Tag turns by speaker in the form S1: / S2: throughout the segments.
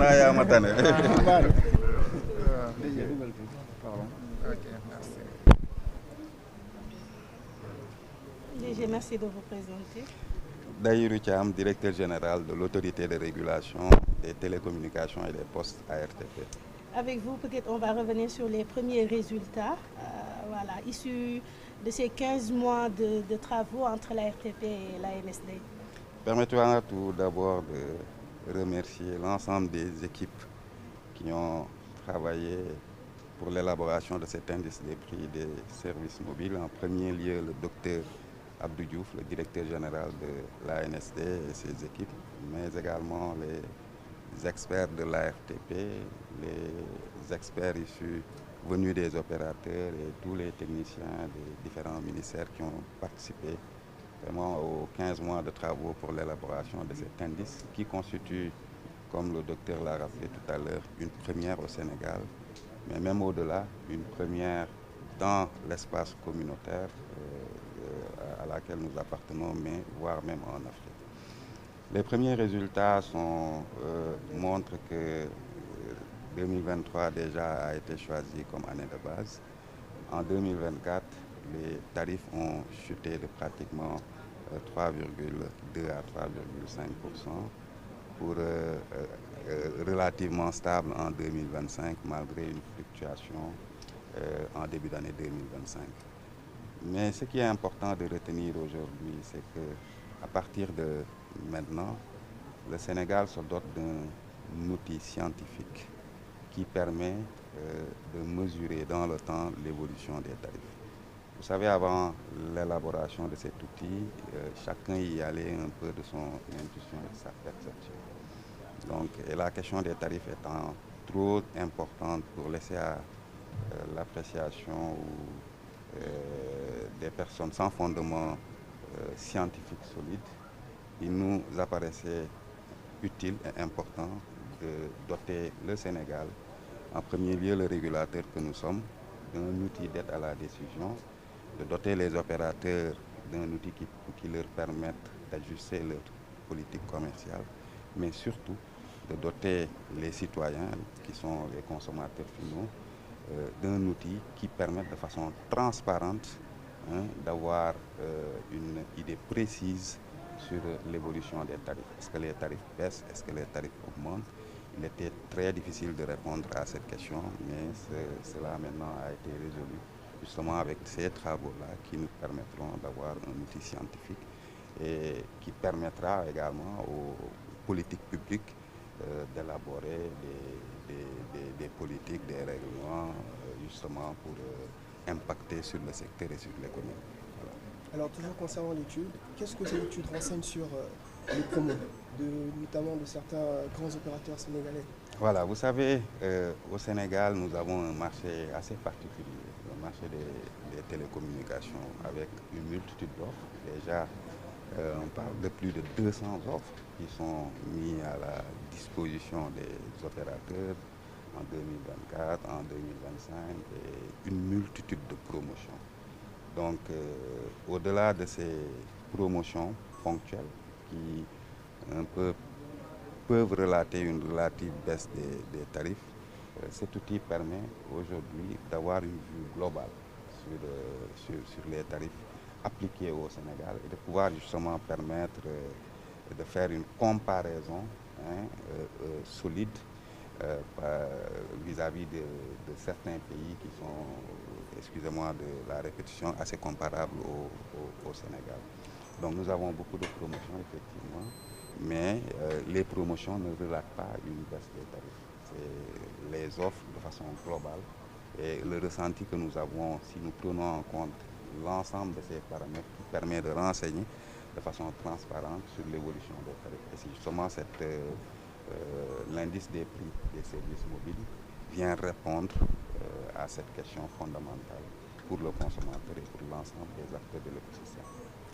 S1: xanaa yaa ma tane.
S2: Ok, merci.
S3: DG, merci de vous présenter.
S1: Daïrou Thiam, directeur général de l'autorité de régulation des télécommunications et des postes ARTP.
S3: Avec vous, peut-être on va revenir sur les premiers résultats voilà, issus de ces 15 mois de travaux entre la RTP et la NSD.
S1: Permettez-moi tout d'abord de remercier l'ensemble des équipes qui ont travaillé pour l'élaboration de cet indice des prix des services mobiles. En premier lieu, le docteur Abdou Diouf, le directeur général de l'ANSD et ses équipes, mais également les experts de l'ARTP, les experts issus venus des opérateurs et tous les techniciens des différents ministères qui ont participé vraiment aux 15 mois de travaux pour l'élaboration de cet indice qui constitue, comme le docteur l'a rappelé tout à l'heure, une première au Sénégal, mais même au-delà, une première dans l'espace communautaire à laquelle nous appartenons, mais voire même en Afrique. Les premiers résultats montrent que 2023 déjà a été choisi comme année de base. En 2024, les tarifs ont chuté de pratiquement 3,2 à 3,5% pour relativement stable en 2025 malgré une fluctuation en début d'année 2025. Mais ce qui est important de retenir aujourd'hui, c'est qu'à partir de maintenant, le Sénégal se dote d'un outil scientifique qui permet de mesurer dans le temps l'évolution des tarifs. Vous savez, avant l'élaboration de cet outil, chacun y allait un peu de son intuition et de sa perception. Donc, et la question des tarifs étant trop importante pour laisser à l'appréciation des personnes sans fondement scientifique solide, il nous apparaissait utile et important de doter le Sénégal, en premier lieu le régulateur que nous sommes, d'un outil d'aide à la décision, de doter les opérateurs d'un outil qui leur permette d'ajuster leur politique commerciale, mais surtout de doter les citoyens, qui sont les consommateurs finaux, d'un outil qui permette de façon transparente d'avoir une idée précise sur l'évolution des tarifs. Est-ce que les tarifs baissent? Est-ce que les tarifs augmentent? Il était très difficile de répondre à cette question, mais cela maintenant a été résolu justement avec ces travaux-là qui nous permettront d'avoir un outil scientifique et qui permettra également aux politiques publiques d'élaborer des politiques, des règlements justement pour impacter sur le secteur et sur l'économie. Voilà.
S4: Alors toujours concernant l'étude, qu'est-ce que cette étude renseigne sur les promos, notamment de certains grands opérateurs sénégalais?
S1: Voilà, vous savez, au Sénégal, nous avons un marché assez particulier, le marché des télécommunications, avec une multitude d'offres. Déjà, on parle de plus de 200 offres qui sont mises à la disposition des opérateurs en 2024, en 2025, et une multitude de promotions. Donc, au-delà de ces promotions ponctuelles qui un peu peuvent relater une relative baisse des tarifs, cet outil permet aujourd'hui d'avoir une vue globale sur les tarifs appliqués au Sénégal et de pouvoir justement permettre de faire une comparaison solide vis-à-vis de certains pays qui sont, excusez-moi de la répétition, assez comparables au Sénégal. Donc nous avons beaucoup de promotions effectivement, mais les promotions ne relatent pas une baisse des tarifs. C'est les offres de façon globale et le ressenti que nous avons, si nous prenons en compte l'ensemble de ces paramètres qui permet de renseigner de façon transparente sur l'évolution des tarifs. Et c'est justement l'indice des prix des services mobiles vient répondre à cette question fondamentale pour le consommateur et pour l'ensemble des acteurs de l'écosystème.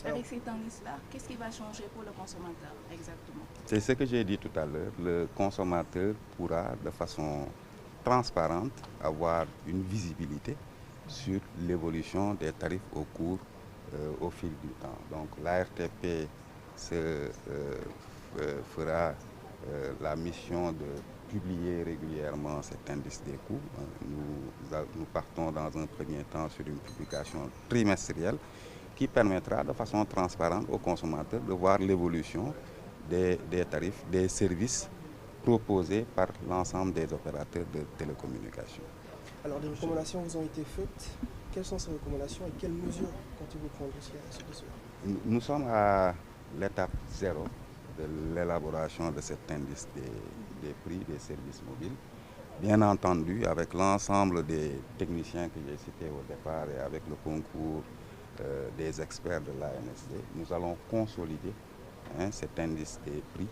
S5: Avec cet indice-là, qu'est-ce qui va changer pour le consommateur exactement?
S1: C'est ce que j'ai dit tout à l'heure. Le consommateur pourra de façon transparente avoir une visibilité sur l'évolution des tarifs au fil du temps. Donc l'ARTP fera la mission de publier régulièrement cet indice des coûts. Nous partons dans un premier temps sur une publication trimestrielle qui permettra de façon transparente aux consommateurs de voir l'évolution des tarifs, des services proposés par l'ensemble des opérateurs de télécommunications.
S4: Alors, des recommandations vous ont été faites. Quelles sont ces recommandations et quelles mesures comptez-vous prendre aussi à ce dossier?
S1: Nous sommes à l'étape 0 de l'élaboration de cet indice des prix des services mobiles. Bien entendu, avec l'ensemble des techniciens que j'ai cités au départ et avec le concours des experts de l'ANSD, nous allons consolider cet indice des prix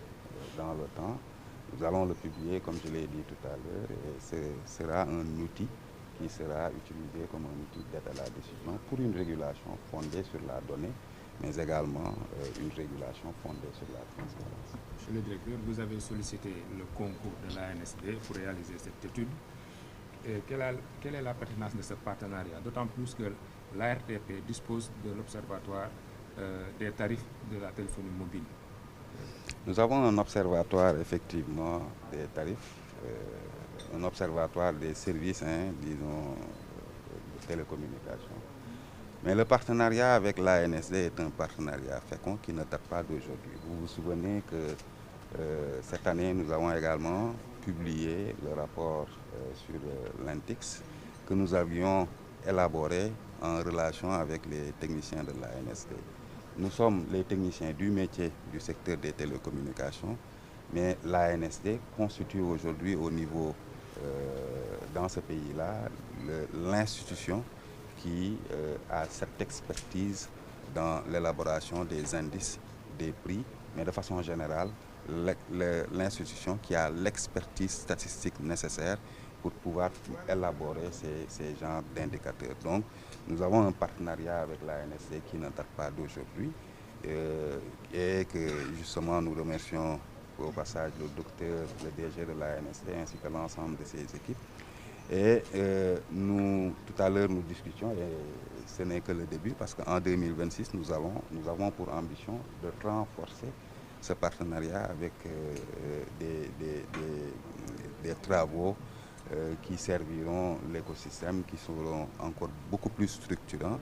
S1: dans le temps. Nous allons le publier, comme je l'ai dit tout à l'heure, et ce sera un outil qui sera utilisé comme un outil d'aide à la décision pour une régulation fondée sur la donnée, mais également une régulation fondée sur la transparence.
S2: Monsieur le directeur, vous avez sollicité le concours de l'ANSD pour réaliser cette étude. Et quelle est la pertinence de ce partenariat? D'autant plus que l'ARTP dispose de l'observatoire des tarifs de la téléphonie mobile.
S1: Nous avons un observatoire effectivement des tarifs, un observatoire des services, disons, de télécommunication. Mais le partenariat avec l'ANSD est un partenariat fécond qui ne date pas d'aujourd'hui. Vous vous souvenez que cette année, nous avons également publié le rapport sur l'INTIX que nous avions élaboré en relation avec les techniciens de l'ANSD. Nous sommes les techniciens du métier du secteur des télécommunications, mais l'ANSD constitue aujourd'hui au niveau, dans ce pays-là, l'institution qui a cette expertise dans l'élaboration des indices, des prix, mais de façon générale, l'institution qui a l'expertise statistique nécessaire pour pouvoir élaborer ces genres d'indicateurs. Donc, nous avons un partenariat avec l'ANSD qui ne date pas d'aujourd'hui et que justement nous remercions au passage le docteur, le DG de l'ANSD ainsi que l'ensemble de ses équipes. Et tout à l'heure, nous discutions, et ce n'est que le début, parce qu'en 2026, nous avons pour ambition de renforcer ce partenariat avec des travaux qui serviront l'écosystème, qui seront encore beaucoup plus structurants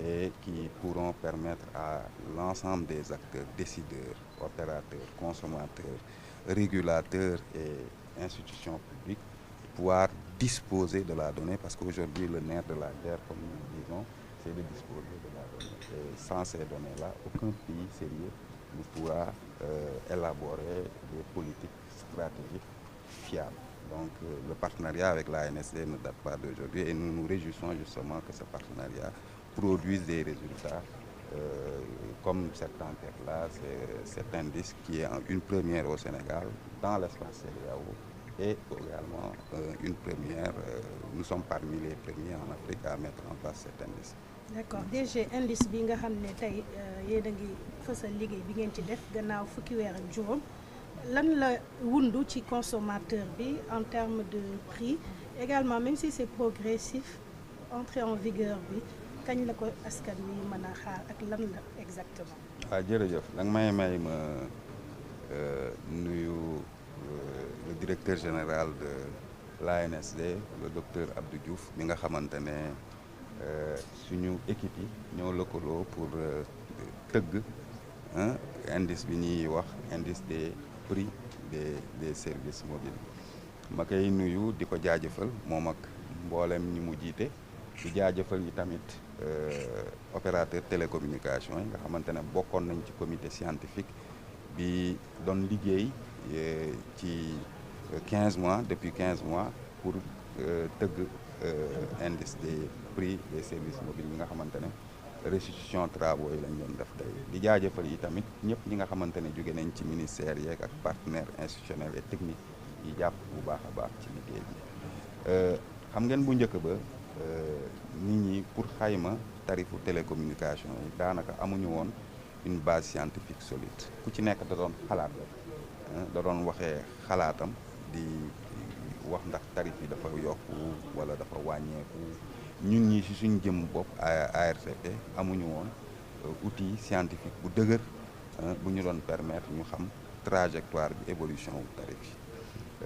S1: et qui pourront permettre à l'ensemble des acteurs, décideurs, opérateurs, consommateurs, régulateurs et institutions publiques de pouvoir disposer de la donnée, parce qu'aujourd'hui le nerf de la guerre, comme nous disons, c'est de disposer de la donnée. Et sans ces données-là, aucun pays sérieux ne pourra élaborer des politiques stratégiques fiables. Donc le partenariat avec l'ANSD ne date pas d'aujourd'hui et nous nous réjouissons justement que ce partenariat produise des résultats comme cette enquête-là, cet indice qui est une première au Sénégal dans l'espace CEDEAO et également une première, nous sommes parmi les premiers en Afrique à mettre en place cet indice.
S3: D'accord. DG indice bi nga xam ne tey yéen a ngi fësal liggéey bi ngeen ci def gannaaw fukki weer ak juróom lan la wundu ci consommateur bi en termes de prix également, même si c'est progressif, entrée en vigueur bi kañ la ko askan wi mën a xaar ak lan la exactement.
S1: Jërëjëf da nga may ma nuyu le directeur général de l'ANSD, le docteur Abdou Diouf mi nga xamante ne suñu équipe yi ñoo lëkkaloo pour tëgg indice bi ñuy wax indice des prix des services mobiles. Ma koy nuyu di ko jaajëfal moom ak mboolem ñi mu jiite di jaajëfal yi tamit opérateur télécommunication yi nga xamante ne bokkoon nañ ci comité scientifique bi doon liggéey ci 15 mois depuis 15 mois pour tëgg indice des prix des services mobiles yi nga xamante ne restitution travaux yi lañ doon def tey di jaajëfal yi tamit ñëpp ñi nga xamante ne jóge nañ ci ministère yeeg ak partenaires institutionnels et techniques yi jàpp bu baax a baax ci liggéey bi xam ngeen bu njëkk ba nit ñi pour xayma tarifu télécommunication yi daanaka amuñu woon une base scientifique solide ku ci nekk da doon xalaat la da doon waxee xalaatam di wax ndax tarif yi dafa yokku wala dafa wàññeeku ñun ñi ci suñ jëm bopp ARTP amuñu woon outil scientifique bu dëgër bu ñu doon permettre ñu xam trajectoire bi évolution wu tarif yi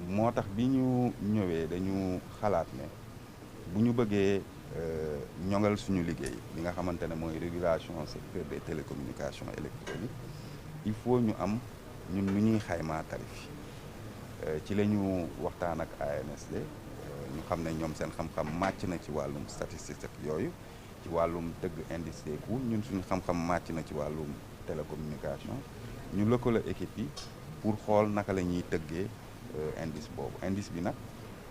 S1: moo tax bi ñu ñëwee dañu xalaat ne bu ñu bëggee ñoŋal suñu liggéey li nga xamante ne mooy régulation secteur des télécommunications électroniques il faut ñu am ñun lu ñuy xaymaa tarif ci la ñu waxtaan ak ANSD ñu xam ne ñoom seen xam-xam màcc na ci wàllum statistique ak yooyu ci wàllum tëgg indice des coûts ñun suñu xam-xam màcc na ci wàllum télécommunication ñu lëkkale équipe yi pour xool naka la ñuy tëggee indice boobu indice bi nag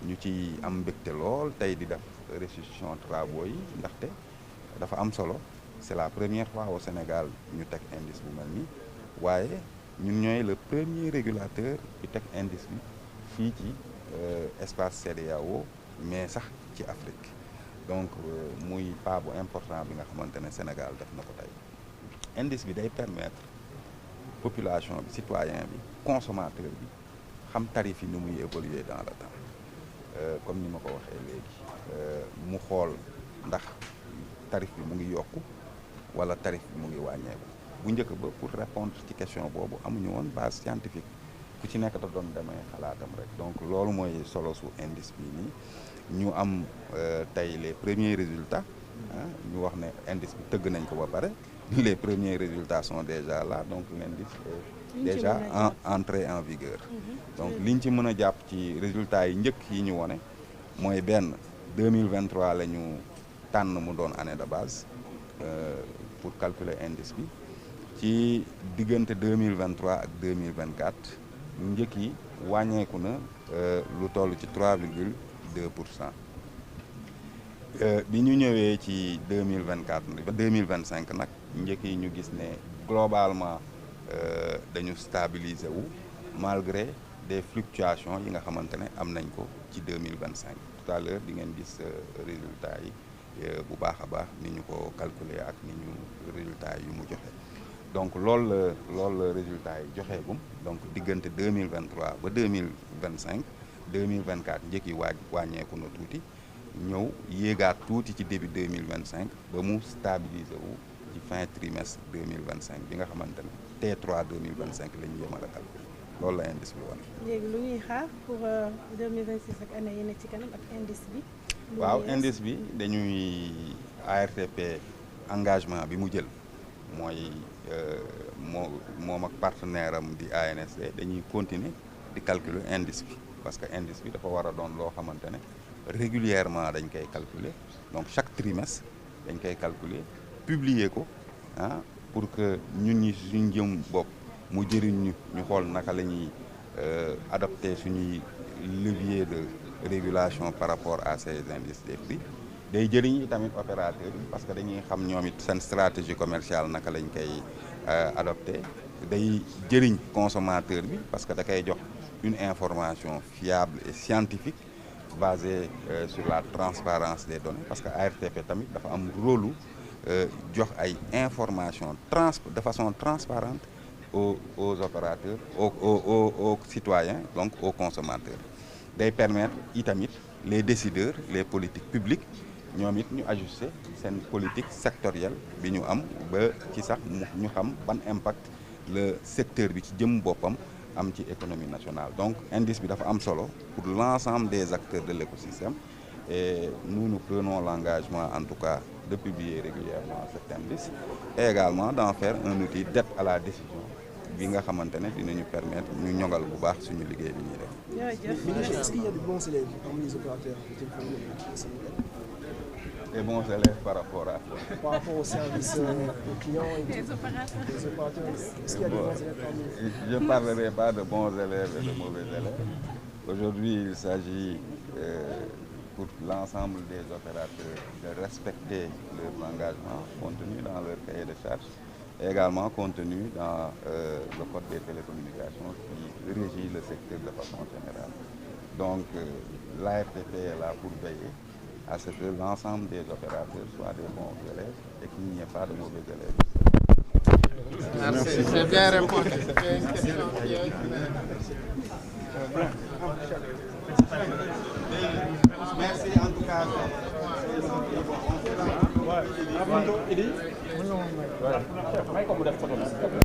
S1: ñu ci am mbégte lool tey di def restitution travaux yi ndaxte dafa am solo c'est la première fois au Sénégal ñu teg indice bu mel nii waaye ñun ñooy le premier régulateur bi teg indice bi fii ci espace CEDEAO mais sax ci Afrique donc muy pas bu important bi nga xamante ne Sénégal def na ko tey indice bi day permettre population bi citoyen bi consommateur bi xam tarif yi ni muy évoluer dans le temps comme ni ma ko waxee léegi mu xool ndax tarif bi mu ngi yokku wala tarif bi mu ngi wàññeeku bu njëkk ba pour répondre ci question boobu amuñu woon base scientifique ku ci nekk da doon demee xalaatam rek donc loolu mooy solo su indice bi nii ñu am tey les premiers résultats ñu wax ne indice bi tëgg nañ ko ba pare les premiers résultats sont déjà là donc l'indice est déjà entré en vigueur donc liñ ci mën a jàpp ci résultats yi njëkk yi ñu wone mooy benn 2023 la ñu tànn mu doon année de base pour calculer indice bi ci diggante 2023 ak 2024 njëkk yi wàññeeku na lu toll ci 3,2% bi ñu ñëwee ci 2024 ba 2025 nag njëkk yi ñu gis ne globalement dañu stabiliser wu malgré des fluctuations yi nga xamante ne am nañ ko ci 2025 tout à l'heure di ngeen gis résultats yi bu baax a baax ni ñu ko calculer ak ni ñu résultats yu mu joxe donc loolu la résultats yi joxeegum donc diggante 2023 ba 2025 2024 njëkk yi wàññeeku na tuuti ñëw yéegaat tuuti ci début 2025 ba mu stabiliser wu ci fin trimestre 2025 bi nga xamante ne T3 2025 la ñu yéemal a calculer loolu la indice bi wane.
S3: léegi lu ñuy xaar pour 2026 ak année yi ne ci kanam ak indice bi.
S1: waaw indice bi dañuy ARTP engagement bi mu jël mooy moom ak partenaire am di ANSD dañuy continuer di calculer indice bi parce que indice bi dafa war a doon loo xamante ne régulièrement dañ koy calculer donc chaque trimestre dañ koy calculer publier ko pour que ñun ñi suñu jëm bopp mu jëriñ ñu xool naka la ñuy adopter suñuy levier de régulation par rapport à ces indices des prix day jëriñ tamit opérateur yi parce que dañuy xam ñoom it seen stratégie commerciale naka lañ koy adopter day jëriñ consommateur bi parce que da koy jox une information fiable et scientifique basée sur la transparence des données parce que ARTP tamit dafa am rôle jox ay information de façon transparente aux opérateurs aux citoyens donc aux consommateurs day permettre itamit les décideurs les politiques publiques ñoom it ñu ajuster seen politique sectorielle bi ñu am ba ci sax ñu xam ban impact le secteur bi ci jëm boppam am ci économie nationale donc indice bi dafa am solo pour l'ensemble des acteurs de l'écosystème et nous prenons l'engagement en tout cas de publier régulièrement cet indice et également d'en faire un outil d'aide à la décision bi nga xamante ne dinañu permettre ñu ñoŋal bu baax suñu liggéey bi ñuy def.
S4: Mais est-ce qu'il y a de bons élèves parmi les opérateurs
S1: des bons élèves par rapport à
S4: par rapport au service aux clients et
S5: Les opérateurs.
S4: les opérateurs, est-ce qu'il y a de bons élèves parmi
S1: Je ne parlerai pas de bons élèves et de mauvais élèves. Aujourd'hui, il s'agit pour l'ensemble des opérateurs de respecter leurs engagements contenus dans leur cahier de charges et également contenus dans le code des télécommunications qui régit le secteur de façon générale. Donc, l'ARTP est là pour veiller à ce que l'ensemble des opérateurs soient des bons élèves et qu'il n'y ait pas de mauvais élèves.
S6: Merci, c'est bien répondu.
S1: Merci en tout cas.
S7: Ouais.